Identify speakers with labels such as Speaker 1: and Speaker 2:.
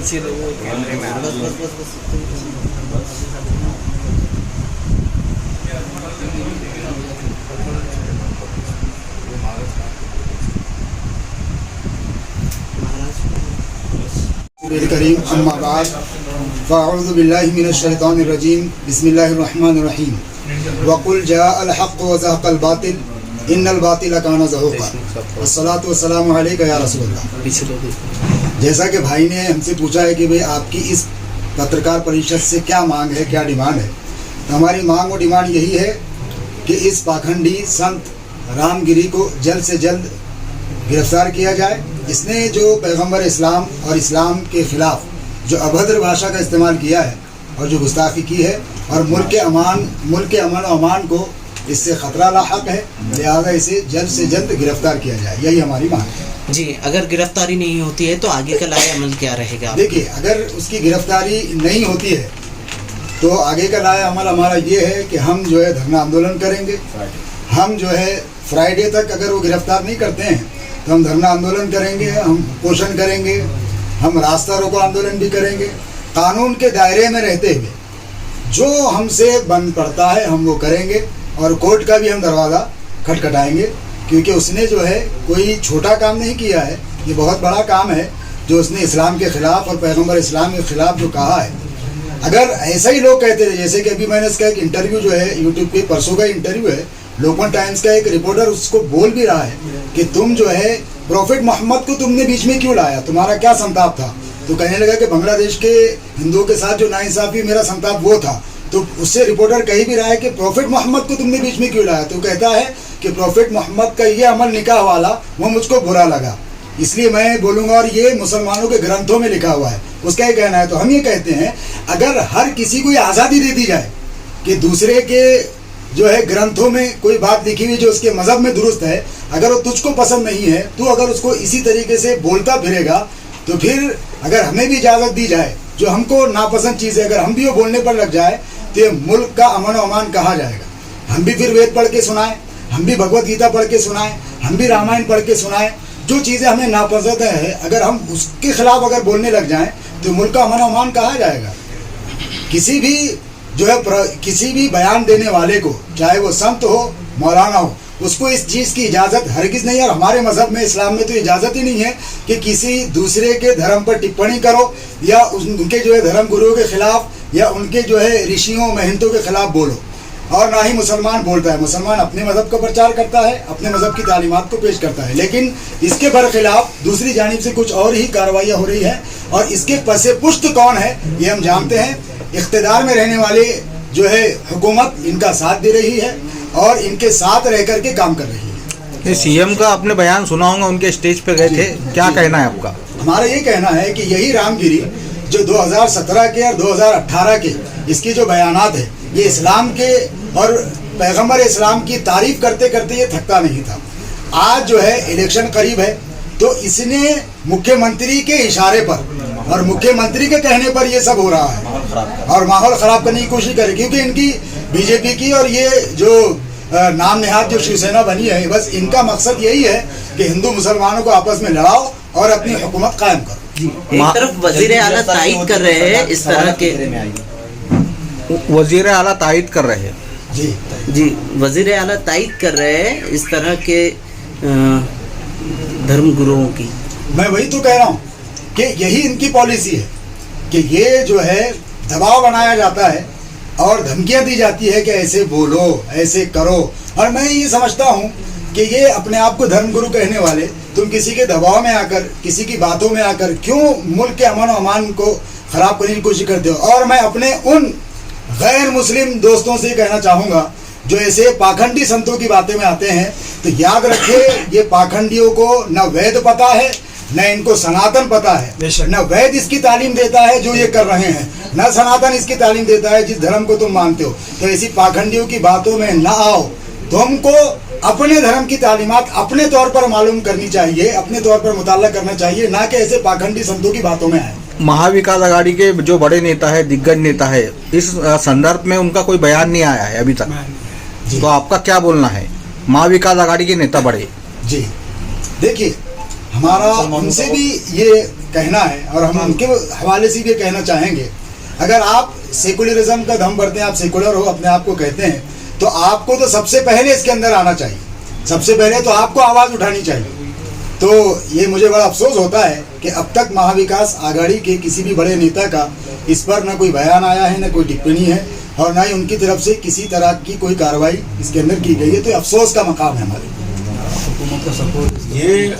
Speaker 1: कुर्सी लो
Speaker 2: करीम अम्मा बाद फ़अऊज़ु बिल्लाहि मिनश शैतानिर रजीम बिस्मिल्लाहिर रहमानिर रहीम वक़ुल जाअल हक़्क़ु व ज़हक़ल बातिल इन्नल बातिल काना ज़हूक़ा अस्सलातु वस्सलामु अलैका या रसूलल्लाह। जैसा कि भाई ने हमसे पूछा है कि भाई आपकी इस पत्रकार परिषद से क्या मांग है, क्या डिमांड है, तो हमारी मांग और डिमांड यही है कि इस पाखंडी संत रामगिरी को जल्द से जल्द गिरफ्तार किया जाए। इसने जो पैगंबर इस्लाम और इस्लाम के ख़िलाफ़ जो अभद्र भाषा का इस्तेमाल किया है और जो गुस्ताखी की है और मुल्क के अमन और अमान को इससे ख़तरा लाहक है, लिहाजा इसे जल्द से जल्द गिरफ्तार किया जाए, यही हमारी मांग है।
Speaker 1: जी, अगर गिरफ्तारी नहीं होती है तो आगे का लाया अमल क्या रहेगा?
Speaker 2: देखिए, अगर उसकी गिरफ्तारी नहीं होती है तो आगे का लाया अमल हमारा ये है कि हम जो है धरना आंदोलन करेंगे। हम जो है फ्राइडे तक अगर वो गिरफ्तार नहीं करते हैं तो हम धरना आंदोलन करेंगे, हम पोषण करेंगे, हम रास्ता रोको आंदोलन भी करेंगे। कानून के दायरे में रहते हुए जो हमसे बन पड़ता है हम वो करेंगे और कोर्ट का भी हम दरवाज़ा खटखटाएंगे, क्योंकि उसने जो है कोई छोटा काम नहीं किया है, ये बहुत बड़ा काम है जो उसने इस्लाम के ख़िलाफ़ और पैगंबर इस्लाम के ख़िलाफ़ जो कहा है। अगर ऐसा ही लोग कहते थे, जैसे कि अभी मैंने इसका एक इंटरव्यू जो है यूट्यूब पे परसों का इंटरव्यू है, लोकमत टाइम्स का एक रिपोर्टर उसको बोल भी रहा है कि तुम जो है प्रॉफिट मोहम्मद को तुमने बीच में क्यों लाया, तुम्हारा क्या संताप था? तो कहने लगा कि बांग्लादेश के हिंदुओं के साथ जो नाइंसाफ़ी मेरा संताप वो था। तो उससे रिपोर्टर कह भी रहा है कि प्रॉफिट मोहम्मद को तुमने बीच में क्यों लाया? तो कहता है कि प्रॉफिट मोहम्मद का ये अमल निकाह वाला वो मुझको बुरा लगा, इसलिए मैं बोलूँगा, और ये मुसलमानों के ग्रंथों में लिखा हुआ है, उसका ही कहना है। तो हम ये कहते हैं अगर हर किसी को ये आज़ादी दे दी जाए कि दूसरे के जो है ग्रंथों में कोई बात लिखी हुई जो उसके मज़हब में दुरुस्त है, अगर वो तुझको पसंद नहीं है, तू अगर उसको इसी तरीके से बोलता फिरेगा, तो फिर अगर हमें भी इजाज़त दी जाए जो हमको नापसंद चीज़ है, अगर हम भी वो बोलने पर लग जाए तो ये मुल्क का अमन और अमान कहा जाएगा। हम भी फिर वेद पढ़ के सुनाएं, हम भी भगवत गीता पढ़ के सुनाएं, हम भी रामायण पढ़ के सुनाएं। जो चीज़ें हमें नापसंद है अगर हम उसके खिलाफ अगर बोलने लग जाएं तो मुल्क का अमन और अमान कहा जाएगा। किसी भी जो है किसी भी बयान देने वाले को, चाहे वो संत हो, मौलाना हो, उसको इस चीज़ की इजाज़त हरगिज़ नहीं है। और हमारे मज़हब में, इस्लाम में तो इजाज़त ही नहीं है कि किसी दूसरे के धर्म पर टिप्पणी करो या उनके जो है धर्म गुरुओं के ख़िलाफ़ या उनके जो है ऋषियों महंतों के ख़िलाफ़ बोलो। और ना ही मुसलमान बोलता है, मुसलमान अपने मज़हब का प्रचार करता है, अपने मज़हब की तालीमात को पेश करता है, लेकिन इसके बरखिलाफ़ दूसरी जानिब से कुछ और ही कार्रवाइयाँ हो रही हैं। और इसके पसे पुश्त कौन है ये हम जानते हैं। इख्तिदार में रहने वाले जो है हुकूमत इनका साथ दे रही है और इनके साथ रह कर के काम कर रही है।
Speaker 3: सीएम का आपने बयान सुना होगा, उनके स्टेज पे गए थे, क्या कहना है आपका?
Speaker 2: हमारा ये कहना है कि यही रामगिरी जो 2017 के और 2018 के इसकी जो बयानात है, ये इस्लाम के और पैगंबर इस्लाम की तारीफ करते करते ये थकता नहीं था। आज जो है इलेक्शन करीब है तो इसने मुख्यमंत्री के इशारे पर और मुख्यमंत्री के कहने पर ये सब हो रहा है और माहौल ख़राब करने की कोशिश करे, क्योंकि इनकी बीजेपी की और ये जो नाम नेहाद जो शिवसेना बनी है, बस इनका मकसद यही है कि हिंदू मुसलमानों को आपस में लड़ाओ और अपनी हुकूमत कायम करो।
Speaker 1: एक तरफ वजीर आला तायद कर रहे हैं इस तरह के,
Speaker 3: वजीर आला तायद कर रहे हैं
Speaker 1: जी, वजीर आला तायद कर रहे हैं इस तरह के धर्म गुरुओं की।
Speaker 2: मैं वही तो कह रहा हूँ कि यही इनकी पॉलिसी है कि ये जो है दबाव बनाया जाता है और धमकियाँ दी जाती है कि ऐसे बोलो, ऐसे करो। और मैं ये समझता हूँ कि ये अपने आप को धर्मगुरु कहने वाले, तुम किसी के दबाव में आकर, किसी की बातों में आकर क्यों मुल्क के अमन और अमान को ख़राब करने की कोशिश करते हो। और मैं अपने उन गैर मुस्लिम दोस्तों से कहना चाहूँगा जो ऐसे पाखंडी संतों की बातें में आते हैं, तो याद रखें ये पाखंडियों को न वेद पता है, न इनको सनातन पता है, न वैद इसकी तालीम देता है जो ये कर रहे हैं, न सनातन इसकी तालीम देता है जिस धर्म को तुम मानते हो। तो ऐसी पाखंडियों की बातों में न आओ। तुमको अपने धर्म की तालीमात अपने तौर पर मालूम करनी चाहिए, अपने तौर पर मुताला करना चाहिए, ना कि ऐसे पाखंडी संतों की बातों में आए।
Speaker 3: महाविकास आघाड़ी के जो बड़े नेता है, दिग्गज नेता है, इस संदर्भ में उनका कोई बयान नहीं आया है अभी तक, तो आपका क्या बोलना है? महाविकास आघाड़ी के नेता बड़े,
Speaker 2: जी देखिए, हमारा उनसे भी ये कहना है और हम उनके हवाले से भी कहना चाहेंगे, अगर आप सेकुलरिज्म का दम भरते हैं, आप सेकुलर हो अपने आप को कहते हैं, तो आपको तो सबसे पहले इसके अंदर आना चाहिए, सबसे पहले तो आपको आवाज़ उठानी चाहिए। तो ये मुझे बड़ा अफसोस होता है कि अब तक महाविकास आघाड़ी के किसी भी बड़े नेता का इस पर न कोई बयान आया है, न कोई टिप्पणी है और न ही उनकी तरफ से किसी तरह की कोई कार्रवाई इसके अंदर की गई है। तो अफसोस का मकाम है हमारे।
Speaker 4: ये